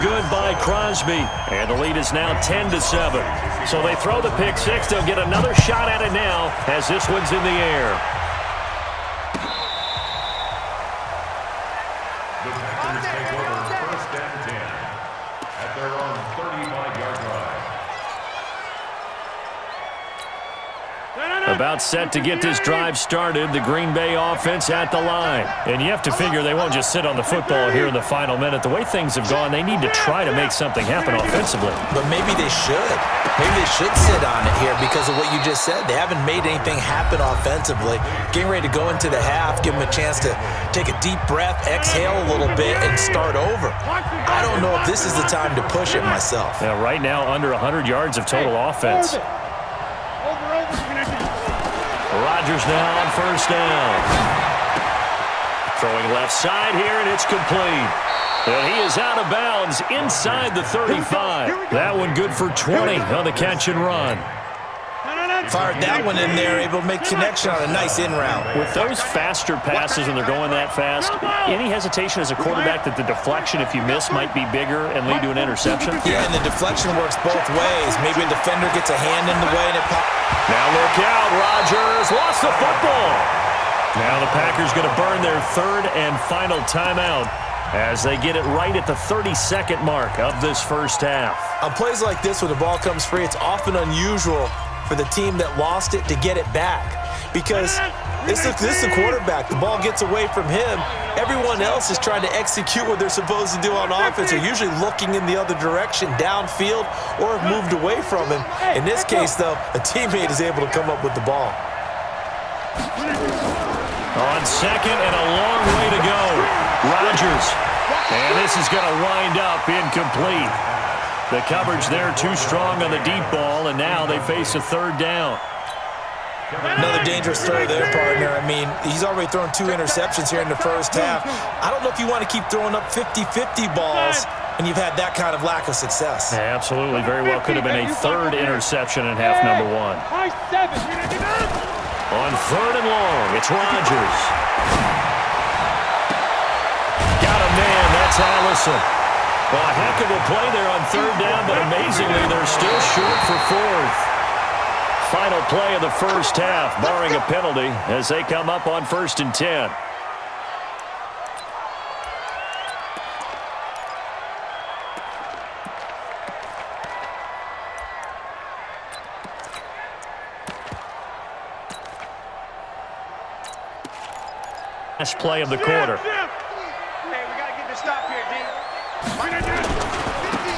Good by Crosby, and the lead is now 10-7. So they throw the pick six. They'll get another shot at it now as this one's in the air. The Packers take over first and 10 at their own 35-yard line. About set to get this drive started, the Green Bay offense at the line. And you have to figure they won't just sit on the football here in the final minute. The way things have gone, they need to try to make something happen offensively. But maybe they should. Maybe they should sit on it here because of what you just said. They haven't made anything happen offensively. Getting ready to go into the half, give them a chance to take a deep breath, exhale a little bit, and start over. I don't know if this is the time to push it myself. Yeah, right now, under 100 yards of total offense. Rodgers now on first down. Throwing left side here, and it's complete. And he is out of bounds inside the 35. That one good for 20 on the catch and run. Fired that one in there, able to make connection on a nice in route. With those faster passes and they're going that fast, any hesitation as a quarterback that the deflection, if you miss, might be bigger and lead to an interception? Yeah, and the deflection works both ways. Maybe a defender gets a hand in the way and it pops. Now look out, Rodgers lost the football. Now the Packers going to burn their third and final timeout as they get it right at the 32nd mark of this first half. On plays like this when the ball comes free, it's often unusual for the team that lost it to get it back. Because this is the quarterback. The ball gets away from him. Everyone else is trying to execute what they're supposed to do on offense. They're usually looking in the other direction, downfield, or have moved away from him. In this case, though, a teammate is able to come up with the ball. On second and a long way to go. Rodgers. And this is going to wind up incomplete. The coverage there too strong on the deep ball, and now they face a third down. Another dangerous throw there, partner. I mean, he's already thrown 2 interceptions here in the first half. I don't know if you want to keep throwing up 50-50 balls and you've had that kind of lack of success. Yeah, absolutely. Very well could have been a third interception in half number 1. On third and long, it's Rodgers. Got a man. That's Allison. Well, a heck of a play there on third down, but amazingly, they're still short for fourth. Final play of the first half, barring a penalty, as they come up on 1st and 10. Last play of the quarter.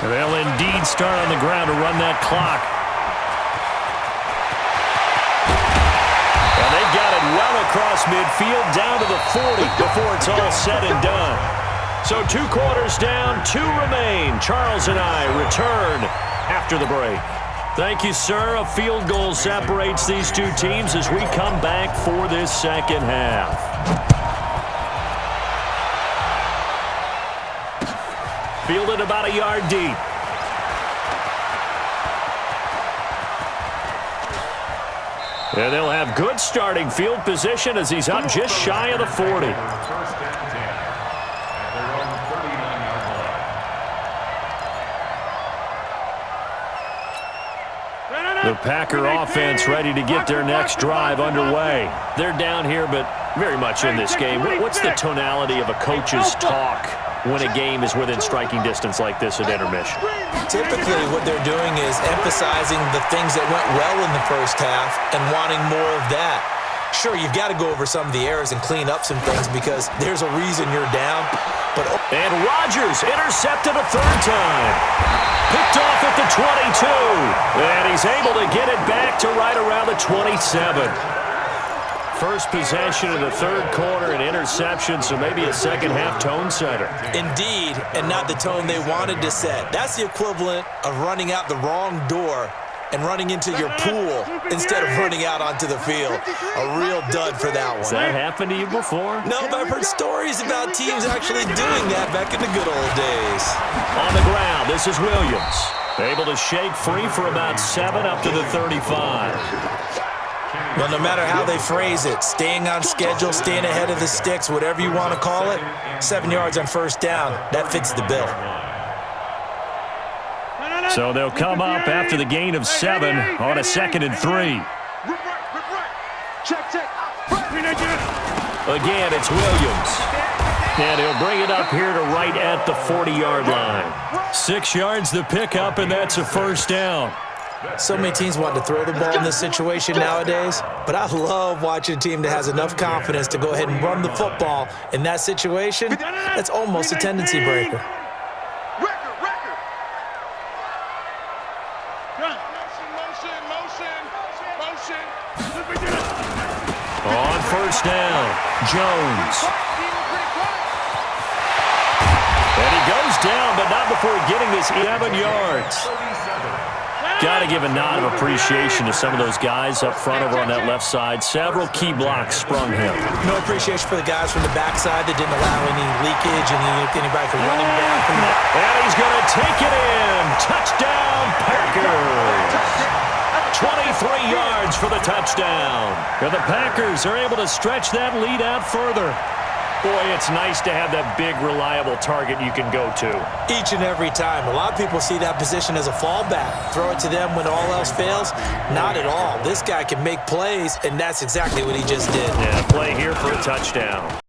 They'll indeed start on the ground to run that clock. And they've got it well across midfield, down to the 40 before it's all said and done. So 2 quarters down, 2 remain. Charles and I return after the break. Thank you, sir. A field goal separates these 2 teams as we come back for this second half. Fielded about a yard deep. And they'll have good starting field position as he's up just shy of the 40. The Packer offense ready to get their next drive underway. They're down here, but very much in this game. What's the tonality of a coach's talk when a game is within striking distance like this at intermission? Typically, what they're doing is emphasizing the things that went well in the first half and wanting more of that. Sure, you've got to go over some of the errors and clean up some things because there's a reason you're down. And Rodgers intercepted a third time. Picked off at the 22. And he's able to get it back to right around the 27. First possession of the third quarter, an interception, so maybe a second-half tone setter. Indeed, and not the tone they wanted to set. That's the equivalent of running out the wrong door and running into your pool instead of running out onto the field. A real dud for that one. Has that happened to you before? No, but I've heard stories about teams actually doing that back in the good old days. On the ground, this is Williams. Able to shake free for about 7 up to the 35. Well, no matter how they phrase it, staying on schedule, staying ahead of the sticks, whatever you want to call it, 7 yards on first down, that fits the bill. So they'll come up after the gain of 7 on a 2nd and 3. Again, it's Williams. And he'll bring it up here to right at the 40-yard line. 6 yards the pickup, and that's a first down. So many teams want to throw the ball in this situation nowadays, but I love watching a team that has enough confidence to go ahead and run the football. In that situation, that's almost a tendency breaker. On first down, Jones. And he goes down, but not before getting this 11 yards. Got to give a nod of appreciation to some of those guys up front over on that left side. Several key blocks sprung him. No appreciation for the guys from the backside that didn't allow any leakage and anybody from running back. And he's going to take it in. Touchdown, Packers. 23 yards for the touchdown. And the Packers are able to stretch that lead out further. Boy, it's nice to have that big, reliable target you can go to. Each and every time. A lot of people see that position as a fallback. Throw it to them when all else fails. Not at all. This guy can make plays, and that's exactly what he just did. Yeah, play here for a touchdown.